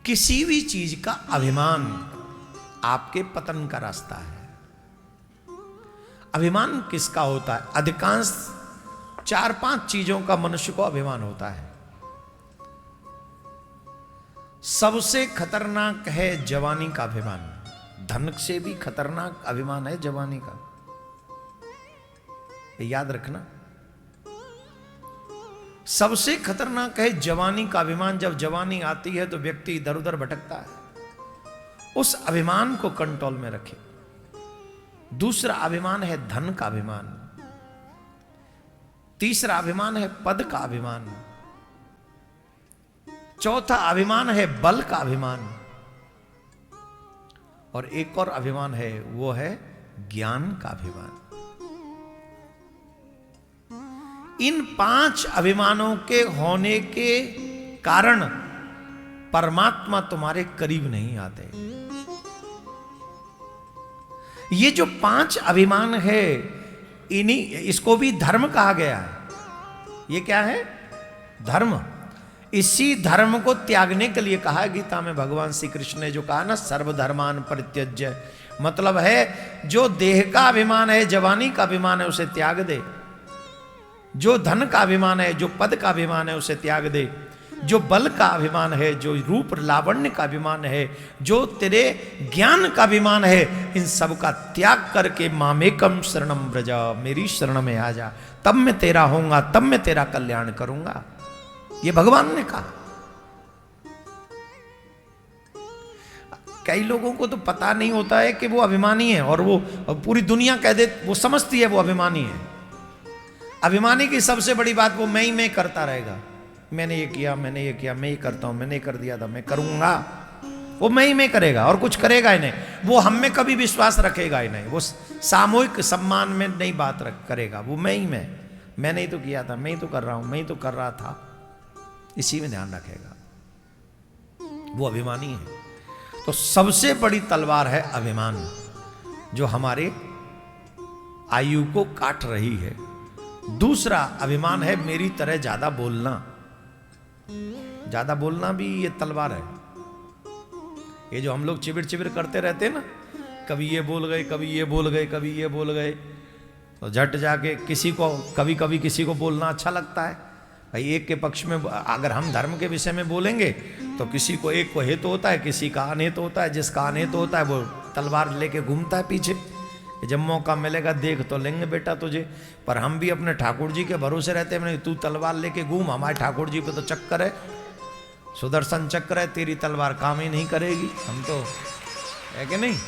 किसी भी चीज का अभिमान आपके पतन का रास्ता है। अभिमान किसका होता है? अधिकांश 4-5 चीजों का मनुष्य को अभिमान होता है। सबसे खतरनाक है जवानी का अभिमान। धन से भी खतरनाक अभिमान है जवानी का, याद रखना। सबसे खतरनाक है जवानी का अभिमान। जब जवानी आती है तो व्यक्ति इधर उधर भटकता है। उस अभिमान को कंट्रोल में रखे। दूसरा अभिमान है धन का अभिमान। तीसरा अभिमान है पद का अभिमान। चौथा अभिमान है बल का अभिमान। और एक और अभिमान है, वो है ज्ञान का अभिमान। इन 5 अभिमानों के होने के कारण परमात्मा तुम्हारे करीब नहीं आते। ये जो 5 अभिमान है, इसको भी धर्म कहा गया है। ये क्या है? धर्म। इसी धर्म को त्यागने के लिए कहा है गीता में। भगवान श्री कृष्ण ने जो कहा ना, सर्वधर्मान परित्यज्य, मतलब है जो देह का अभिमान है, जवानी का अभिमान है, उसे त्याग दे। जो धन का अभिमान है, जो पद का अभिमान है, उसे त्याग दे। जो बल का अभिमान है, जो रूप लावण्य का अभिमान है, जो तेरे ज्ञान का अभिमान है, इन सब का त्याग करके मामेकम शरणम व्रजा, मेरी शरण में आ जा, तब मैं तेरा होऊंगा, तब मैं तेरा कल्याण करूंगा। ये भगवान ने कहा। कई लोगों को तो पता नहीं होता है कि वो अभिमानी है, और वो पूरी दुनिया कह दे, वो समझती है वो अभिमानी है। अभिमानी की सबसे बड़ी बात, वो मैं ही मैं करता रहेगा। मैंने ये किया, मैंने ये किया, मैं ही करता हूं, मैंने कर दिया था, मैं करूंगा। वो मैं ही मैं करेगा और कुछ करेगा ही नहीं। वो हम में कभी विश्वास रखेगा ही नहीं। वो सामूहिक सम्मान में नहीं बात करेगा। वो मैं ही मैंने ही तो किया था, मैं ही तो कर रहा हूं, मैं ही तो कर रहा था, इसी में ध्यान रखेगा। वो अभिमानी है। तो सबसे बड़ी तलवार है अभिमान, जो हमारे आयु को काट रही है। दूसरा अभिमान है मेरी तरह ज्यादा बोलना। ज्यादा बोलना भी ये तलवार है। ये जो हम लोग चिबिर चिबिर करते रहते हैं ना, कभी ये बोल गए, कभी ये बोल गए, कभी ये बोल गए, तो झट जाके किसी को, कभी कभी किसी को बोलना अच्छा लगता है। भाई एक के पक्ष में अगर हम धर्म के विषय में बोलेंगे तो किसी को, एक को हेतु होता है, किसी का अनहित होता है। जिसका अनहित होता है वो तलवार लेके घूमता है पीछे। जब मौका मिलेगा देख तो लेंगे बेटा तुझे। पर हम भी अपने ठाकुर जी के भरोसे रहते हैं। तू तलवार लेके घूम, हमारे ठाकुर जी पे तो चक्कर है, सुदर्शन चक्र है, तेरी तलवार काम ही नहीं करेगी। हम तो है कि नहीं?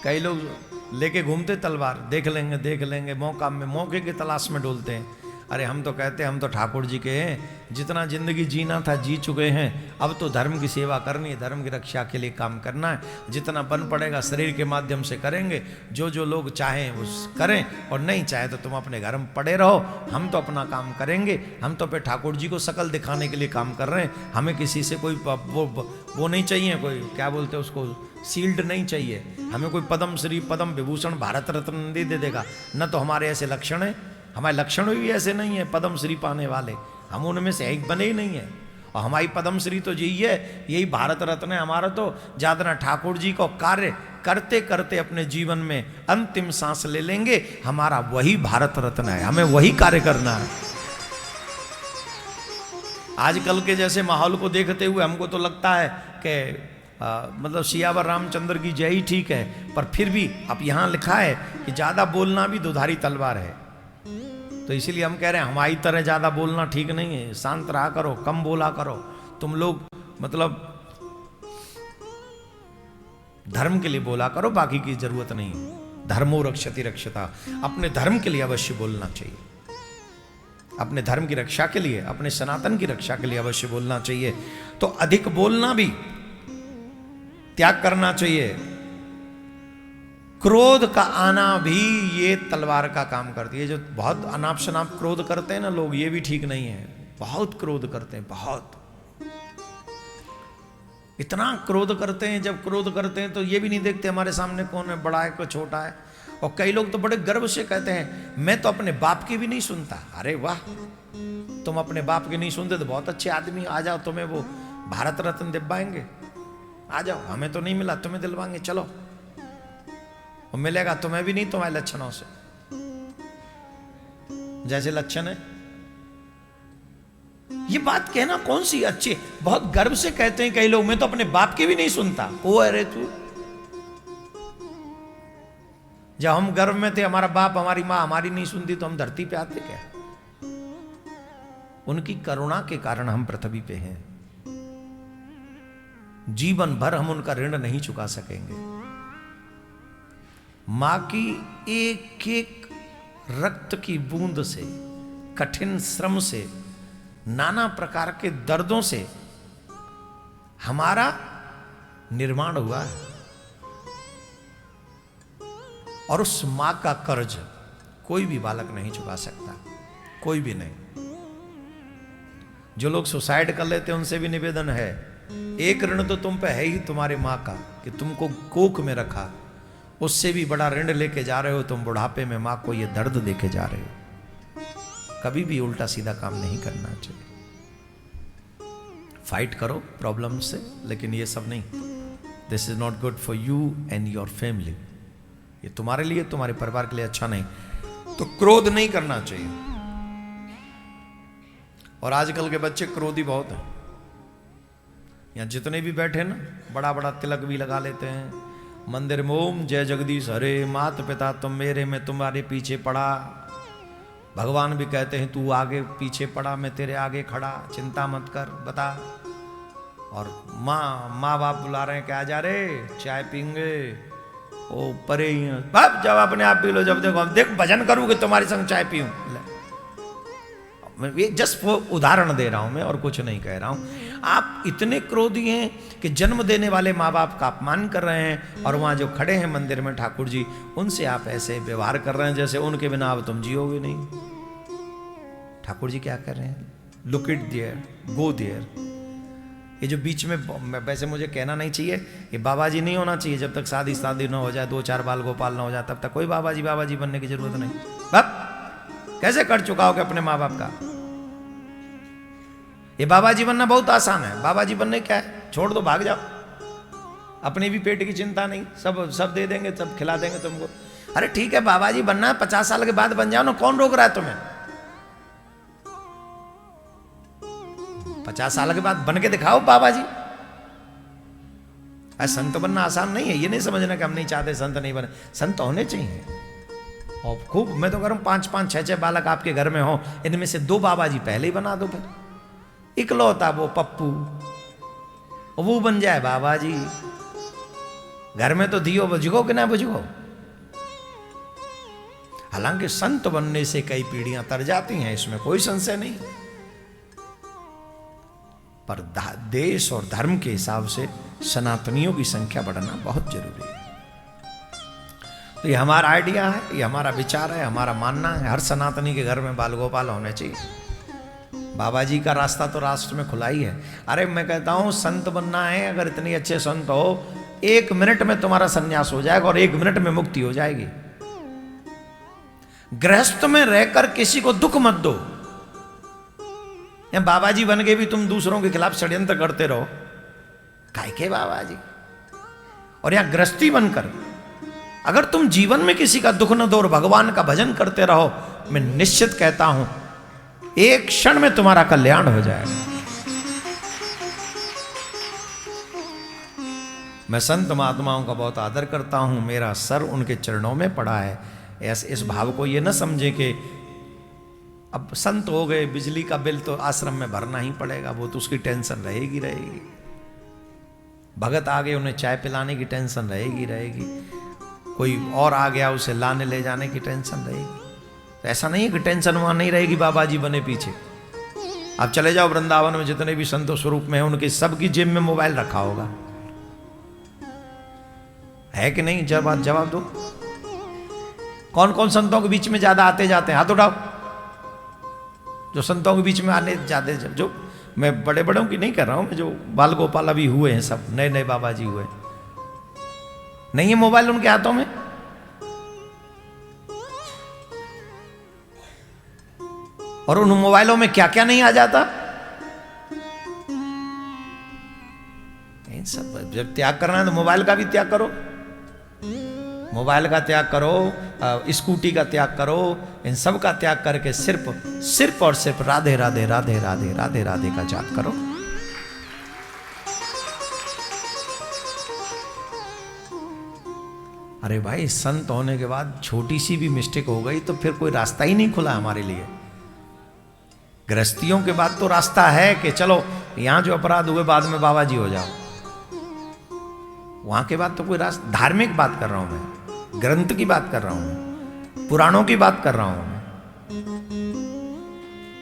कई लोग लेके घूमते तलवार, देख लेंगे, मौके की तलाश में डोलते हैं। अरे हम तो कहते हैं हम तो ठाकुर जी के हैं, जितना जिंदगी जीना था जी चुके हैं। अब तो धर्म की सेवा करनी है, धर्म की रक्षा के लिए काम करना है। जितना बन पड़ेगा शरीर के माध्यम से करेंगे। जो लोग चाहें वो करें, और नहीं चाहे तो तुम अपने घर में पड़े रहो। हम तो अपना काम करेंगे। हम तो पे ठाकुर जी को शकल दिखाने के लिए काम कर रहे हैं। हमें किसी से कोई वो नहीं चाहिए, कोई क्या बोलते हैं उसको, शील्ड नहीं चाहिए। हमें कोई पद्म श्री, पद्म विभूषण, भारत रत्न नहीं दे देगा। न तो हमारे ऐसे लक्षण है, हमारे लक्षण भी ऐसे नहीं है पद्म श्री पाने वाले। हम उनमें से एक बने ही नहीं है। और हमारी पद्म श्री तो यही है, यही भारत रत्न है हमारा। तो ज्यादा ठाकुर जी को कार्य करते करते अपने जीवन में अंतिम सांस ले लेंगे, हमारा वही भारत रत्न है। हमें वही कार्य करना है। आजकल के जैसे माहौल को देखते हुए हमको तो लगता है कि मतलब सियावर रामचंद्र की जय ही ठीक है। पर फिर भी अब यहाँ लिखा है कि ज्यादा बोलना भी दुधारी तलवार है। तो इसीलिए हम कह रहे हैं हमारी तरह ज्यादा बोलना ठीक नहीं है। शांत रहा करो, कम बोला करो। तुम लोग मतलब धर्म के लिए बोला करो, बाकी की जरूरत नहीं। धर्मो रक्षति रक्षता, अपने धर्म के लिए अवश्य बोलना चाहिए। अपने धर्म की रक्षा के लिए, अपने सनातन की रक्षा के लिए अवश्य बोलना चाहिए। तो अधिक बोलना भी त्याग करना चाहिए। क्रोध का आना भी ये तलवार का काम करती है। जो बहुत अनाप शनाप क्रोध करते हैं ना लोग, ये भी ठीक नहीं है। बहुत क्रोध करते हैं, बहुत, इतना क्रोध करते हैं। जब क्रोध करते हैं तो ये भी नहीं देखते हमारे सामने कौन है, बड़ा है कोई छोटा है। और कई लोग तो बड़े गर्व से कहते हैं मैं तो अपने बाप की भी नहीं सुनता। अरे वाह, तुम अपने बाप की नहीं सुनते तो बहुत अच्छे आदमी, आ जाओ तुम्हें वो भारत रत्न दिलवाएंगे, आ जाओ, हमें तो नहीं मिला, तुम्हें दिलवाएंगे, चलो। वो मिलेगा तुम्हें भी नहीं तुम्हारे लक्षणों से, जैसे लक्षण है। ये बात कहना कौन सी अच्छी, बहुत गर्व से कहते हैं कई लोग, मैं तो अपने बाप की भी नहीं सुनता। ओ अरे तू, जब हम गर्व में थे, हमारा बाप हमारी मां हमारी नहीं सुनती, तो हम धरती पे आते क्या? उनकी करुणा के कारण हम पृथ्वी पे हैं। जीवन भर हम उनका ऋण नहीं चुका सकेंगे। मां की एक एक रक्त की बूंद से, कठिन श्रम से, नाना प्रकार के दर्दों से हमारा निर्माण हुआ है। और उस मां का कर्ज कोई भी बालक नहीं चुका सकता, कोई भी नहीं। जो लोग सुसाइड कर लेते हैं उनसे भी निवेदन है, एक ऋण तो तुम पे है ही तुम्हारे मां का, कि तुमको कोख में रखा, उससे भी बड़ा ऋण लेके जा रहे हो तुम बुढ़ापे में मां को ये दर्द देके जा रहे हो। कभी भी उल्टा सीधा काम नहीं करना चाहिए। फाइट करो प्रॉब्लम से, लेकिन ये सब नहीं। This is not good for you and your family. ये तुम्हारे लिए, तुम्हारे परिवार के लिए अच्छा नहीं। तो क्रोध नहीं करना चाहिए। और आजकल के बच्चे क्रोधी बहुत हैं। यहाँ जितने भी बैठे ना, बड़ा बड़ा तिलक भी लगा लेते हैं, मंदिर में ओम जय जगदीश हरे, मात पिता तुम मेरे, मैं तुम्हारे पीछे पड़ा। भगवान भी कहते हैं तू आगे पीछे पड़ा, मैं तेरे आगे खड़ा, चिंता मत कर, बता। और माँ बाप बुला रहे हैं, क्या जा रे, चाय पीएंगे, ओ परे ही बाप, जब अपने आप पी लो, जब देखो देख भजन करूँ कि तुम्हारे संग चाय पीऊँ। मैं जस्ट वो उदाहरण दे रहा हूं मैं, और कुछ नहीं कह रहा हूं। आप इतने क्रोधी हैं कि जन्म देने वाले माँ बाप का अपमान कर रहे हैं, और वहां जो खड़े हैं मंदिर में ठाकुर जी, उनसे आप ऐसे व्यवहार कर रहे हैं जैसे उनके बिना अब तुम जियोगे नहीं। ठाकुर जी क्या कर रहे हैं? Look it there, go there. ये जो बीच में, वैसे मुझे कहना नहीं चाहिए, ये बाबा जी नहीं होना चाहिए। जब तक शादी ना हो जाए, 2-4 बाल गोपाल ना हो जाए, तब तक कोई बाबा जी बनने की जरूरत नहीं। बाप कैसे कर चुका हो अपने माँ बाप का? ये बाबा जी बनना बहुत आसान है। बाबा जी बनने क्या है, छोड़ दो, भाग जाओ, अपने भी पेट की चिंता नहीं, सब दे देंगे, सब खिला देंगे तुमको। अरे ठीक है, बाबा जी बनना है, 50 साल के बाद बन जाओ ना, कौन रोक रहा है तुम्हें? 50 साल के बाद बन के दिखाओ बाबा जी। संत बनना आसान नहीं है, ये नहीं समझना कि हम नहीं चाहते संत नहीं बने। संत होने चाहिए, और खूब। मैं तो करूँ 5-5, 6-6 बालक आपके घर में हो, इनमें से 2 बाबा जी पहले ही बना दो। फिर इकलौता वो पप्पू, वो बन जाए बाबा जी। घर में तो दियो बुझगो कि ना बुझगो। हालांकि संत बनने से कई पीढ़ियां तर जाती हैं, इसमें कोई संशय नहीं, पर देश और धर्म के हिसाब से सनातनियों की संख्या बढ़ना बहुत जरूरी है। तो ये हमारा आइडिया है, ये हमारा विचार है, हमारा मानना है, हर सनातनी के घर में बाल गोपाल होने चाहिए। बाबा जी का रास्ता तो राष्ट्र में खुला ही है। अरे मैं कहता हूं, संत बनना है, अगर इतने अच्छे संत हो, 1 मिनट में तुम्हारा सन्यास हो जाएगा और 1 मिनट में मुक्ति हो जाएगी। गृहस्थ में रहकर किसी को दुख मत दो। या बाबा जी बन के भी तुम दूसरों के खिलाफ षड्यंत्र करते रहो, काय के बाबा जी। और यहां गृहस्थी बनकर अगर तुम जीवन में किसी का दुख न दो और भगवान का भजन करते रहो, मैं निश्चित कहता हूं एक क्षण में तुम्हारा कल्याण हो जाएगा। मैं संत महात्माओं का बहुत आदर करता हूं, मेरा सर उनके चरणों में पड़ा है। ऐसे इस भाव को ये न समझे कि अब संत हो गए, बिजली का बिल तो आश्रम में भरना ही पड़ेगा, वो तो उसकी टेंशन रहेगी। भगत आ गए, उन्हें चाय पिलाने की टेंशन रहेगी। कोई और आ गया, उसे लाने ले जाने की टेंशन रहेगी। तो ऐसा नहीं है कि टेंशन वहां नहीं रहेगी बाबा जी बने पीछे। आप चले जाओ वृंदावन में, जितने भी संतों स्वरूप में हैं, उनके सबकी जेब में मोबाइल रखा होगा, है कि नहीं? जवाब दो। कौन कौन संतों के बीच में ज्यादा आते जाते हैं? हाथ उठाओ। जो संतों के बीच में आने जाते, जो मैं बड़े बड़ों की नहीं कर रहा हूं, जो बाल गोपाल अभी हुए हैं, सब नए बाबा जी हुए, नहीं है मोबाइल उनके हाथों में। और उन मोबाइलों में क्या क्या नहीं आ जाता। इन सब जब त्याग करना है तो मोबाइल का भी त्याग करो, मोबाइल का त्याग करो, स्कूटी का त्याग करो, इन सब का त्याग करके सिर्फ और सिर्फ राधे राधे राधे राधे राधे राधे का जाप करो। अरे भाई, संत होने के बाद छोटी सी भी मिस्टेक हो गई तो फिर कोई रास्ता ही नहीं खुला हमारे लिए। गृहस्थियों के बाद तो रास्ता है कि चलो यहां जो अपराध हुए बाद में बाबा जी हो जाओ, वहां के बाद तो कोई रास्ता। धार्मिक बात कर रहा हूं मैं, ग्रंथ की बात कर रहा हूं मैं, पुराणों की बात कर रहा हूं मैं।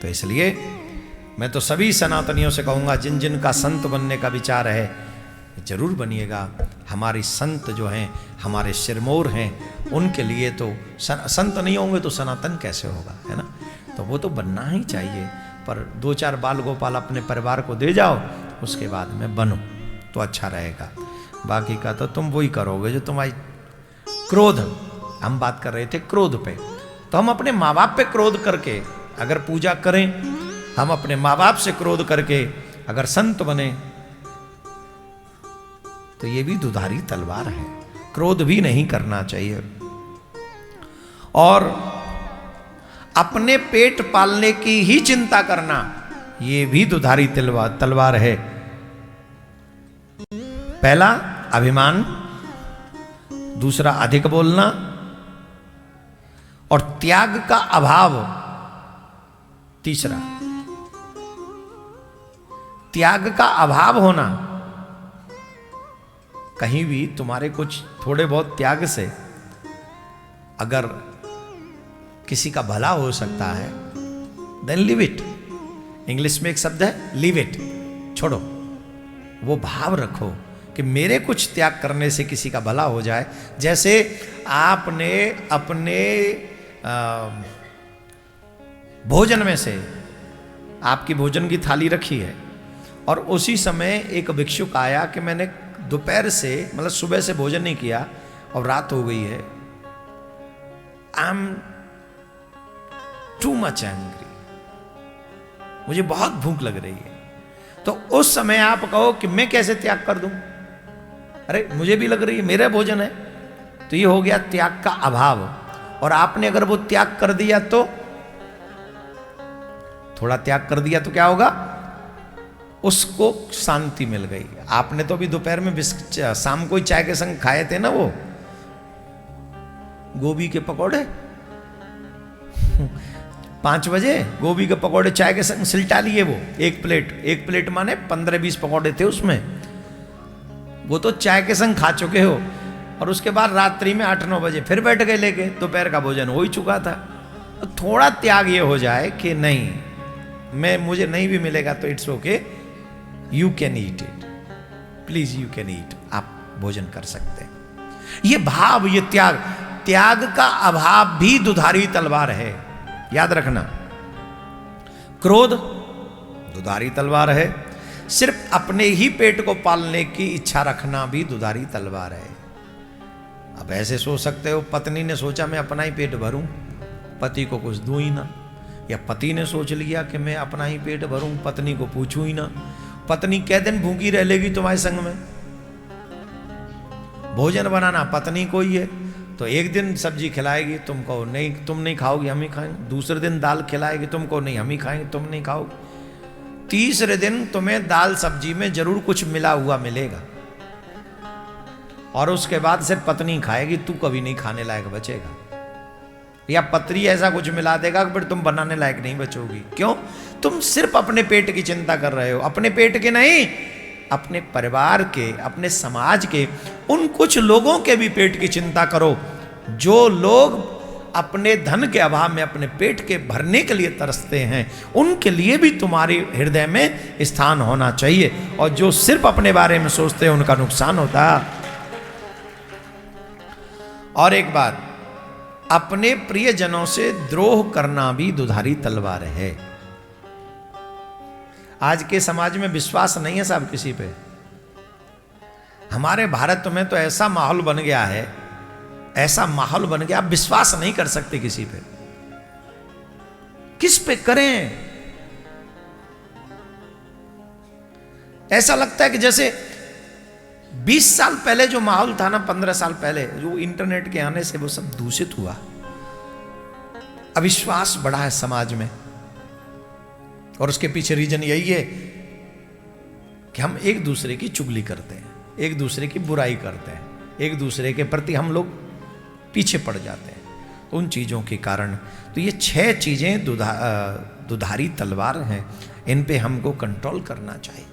तो इसलिए मैं तो सभी सनातनियों से कहूंगा, जिन जिन का संत बनने का विचार है जरूर बनिएगा। हमारी संत जो हैं, हमारे सिरमौर हैं, उनके लिए तो संत नहीं होंगे तो सनातन कैसे होगा, है ना। तो वो तो बनना ही चाहिए, पर 2-4 बाल गोपाल अपने परिवार को दे जाओ, उसके बाद में बनो तो अच्छा रहेगा। बाकी का तो तुम वही करोगे जो तुम्हारी क्रोध, हम बात कर रहे थे क्रोध पे, तो हम अपने माँ बाप पे क्रोध करके अगर पूजा करें, हम अपने माँ बाप से क्रोध करके अगर संत बने तो ये भी दुधारी तलवार है। क्रोध भी नहीं करना चाहिए। और अपने पेट पालने की ही चिंता करना, ये भी दुधारी तलवार है। पहला अभिमान, दूसरा अधिक बोलना, और त्याग का अभाव तीसरा। त्याग का अभाव होना, कहीं भी तुम्हारे कुछ थोड़े बहुत त्याग से अगर किसी का भला हो सकता है, देन लिव इट। इंग्लिश में एक शब्द है लिव इट, छोड़ो। वो भाव रखो कि मेरे कुछ त्याग करने से किसी का भला हो जाए। जैसे आपने अपने भोजन में से, आपकी भोजन की थाली रखी है और उसी समय एक भिक्षुक आया कि मैंने दोपहर से, मतलब सुबह से भोजन नहीं किया और रात हो गई है, I am too much angry, मुझे बहुत भूख लग रही है। तो उस समय आप कहो कि मैं कैसे त्याग कर दूं, अरे मुझे भी लग रही है, मेरा भोजन है। तो ये हो गया त्याग का अभाव। और आपने अगर वो त्याग कर दिया तो, थोड़ा त्याग कर दिया तो क्या होगा, उसको शांति मिल गई। आपने तो अभी दोपहर में शाम को ही चाय के संग खाए थे ना वो गोभी के पकौड़े 5 बजे गोभी के पकौड़े चाय के संग सिलटा लिए। वो एक प्लेट माने 15-20 पकौड़े थे उसमें, वो तो चाय के संग खा चुके हो। और उसके बाद रात्रि में 8-9 बजे फिर बैठ गए लेके, दोपहर का भोजन हो ही चुका था। तो थोड़ा त्याग ये हो जाए कि नहीं, मुझे नहीं भी मिलेगा तो it's okay, you can eat it, please you can eat, आप भोजन कर सकते हैं। ये भाव, ये त्याग का अभाव भी दुधारी तलवार है, याद रखना। क्रोध दुधारी तलवार है। सिर्फ अपने ही पेट को पालने की इच्छा रखना भी दुधारी तलवार है। अब ऐसे सोच सकते हो, पत्नी ने सोचा मैं अपना ही पेट भरूं, पति को कुछ दूं ही ना, या पति ने सोच लिया कि मैं अपना ही पेट भरूं, पत्नी को पूछूं ही ना। पत्नी कै दिन भूखी रह लेगी तुम्हारे संग में? भोजन बनाना पत्नी को ही है, तो एक दिन सब्जी खिलाएगी, तुमको नहीं, तुम नहीं खाओगी, हम ही खाएंगे। दूसरे दिन दाल खिलाएगी, तुमको नहीं, हम ही खाएंगे, तुम नहीं खाओगे। तीसरे दिन तुम्हें दाल सब्जी में जरूर कुछ मिला हुआ मिलेगा, और उसके बाद सिर्फ पत्नी खाएगी, तू कभी नहीं खाने लायक बचेगा। या पत्री ऐसा कुछ मिला देगा कि फिर तुम बनाने लायक नहीं बचोगी। क्यों? तुम सिर्फ अपने पेट की चिंता कर रहे हो, अपने पेट के नहीं, अपने परिवार के, अपने समाज के, उन कुछ लोगों के भी पेट की चिंता करो जो लोग अपने धन के अभाव में अपने पेट के भरने के लिए तरसते हैं। उनके लिए भी तुम्हारे हृदय में स्थान होना चाहिए, और जो सिर्फ अपने बारे में सोचते हैं उनका नुकसान होता है। और एक बात, अपने प्रियजनों से द्रोह करना भी दुधारी तलवार है। आज के समाज में विश्वास नहीं है साहब किसी पे। हमारे भारत में तो ऐसा माहौल बन गया है, ऐसा माहौल बन गया, आप विश्वास नहीं कर सकते किसी पे। किस पे करें? ऐसा लगता है कि जैसे 20 साल पहले जो माहौल था ना, 15 साल पहले, जो इंटरनेट के आने से वो सब दूषित हुआ। अविश्वास बढ़ा है समाज में, और उसके पीछे रीजन यही है कि हम एक दूसरे की चुगली करते हैं, एक दूसरे की बुराई करते हैं, एक दूसरे के प्रति हम लोग पीछे पड़ जाते हैं। तो उन चीज़ों के कारण, तो ये 6 चीज़ें दुधारी तलवार हैं, इन पे हमको कंट्रोल करना चाहिए।